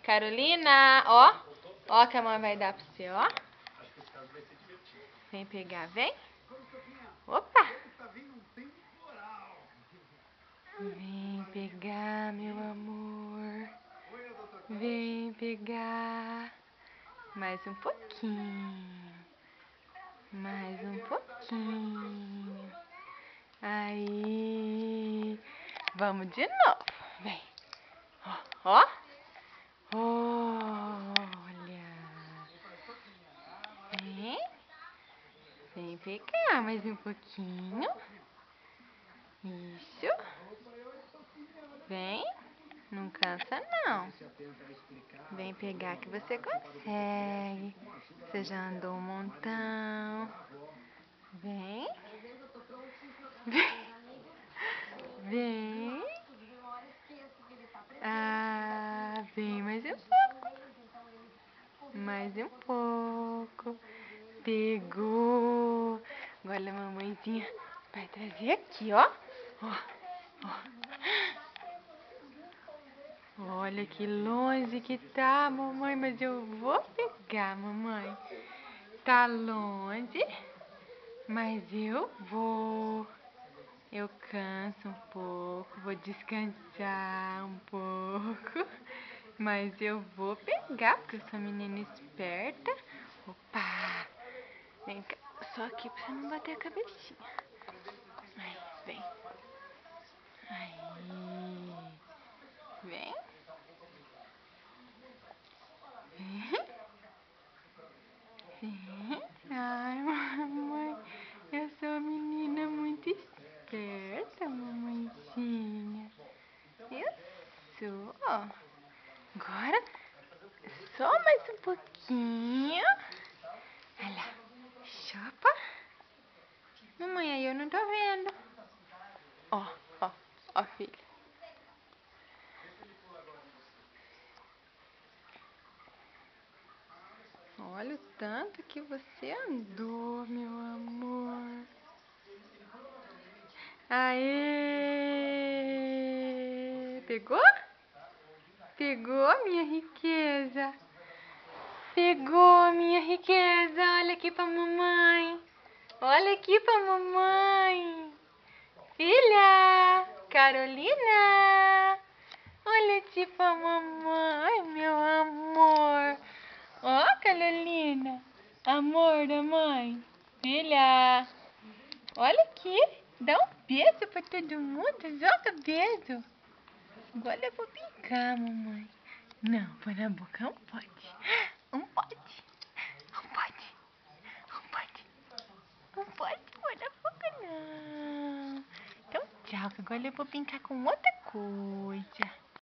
Carolina, ó. Ó que a mãe vai dar pra você, ó. Vem pegar, vem. Opa. Vem pegar, meu amor. Vem pegar. Mais um pouquinho. Mais um pouquinho. Aí. Vamos de novo. Vem. Ó. Olha. Vem. Vem pegar mais um pouquinho. Isso. Vem. Não cansa, não. Vem pegar que você consegue. Você já andou um montão. Vem. Vem. Vem. Ah, vem mais um pouco. Mais um pouco. Pegou. Agora a mamãezinha vai trazer aqui, ó. Ó, ó. Olha que longe que tá, mamãe, mas eu vou pegar, mamãe. Tá longe, mas eu vou. Eu canso um pouco, vou descansar um pouco. Mas eu vou pegar, porque eu sou menina esperta. Opa! Vem cá, só aqui pra você não bater a cabecinha. Aí, vem. Aí. Vem. Vem. Vem. Ai, mamãe, eu sou uma menina muito esperta, mamãezinha. Eu sou. Agora, só mais um pouquinho. Olha lá. Chupa. Mamãe, aí eu não tô vendo. Ó, ó, ó, filho. Olha o tanto que você andou, meu amor. Aê! Pegou? Pegou, minha riqueza? Pegou, minha riqueza? Olha aqui pra mamãe. Olha aqui pra mamãe. Filha! Carolina! Olha aqui pra mamãe, meu amor. Ó, Carolina. Amor da mãe. Filha. Olha aqui. Dá um beijo pra todo mundo. Joga beijo. Agora eu vou brincar, mamãe. Não, põe na boca. Não pode. Não pode. Não pode. Não pode. Não pode pôr na boca, não. Então, tchau. Que agora eu vou brincar com outra coisa.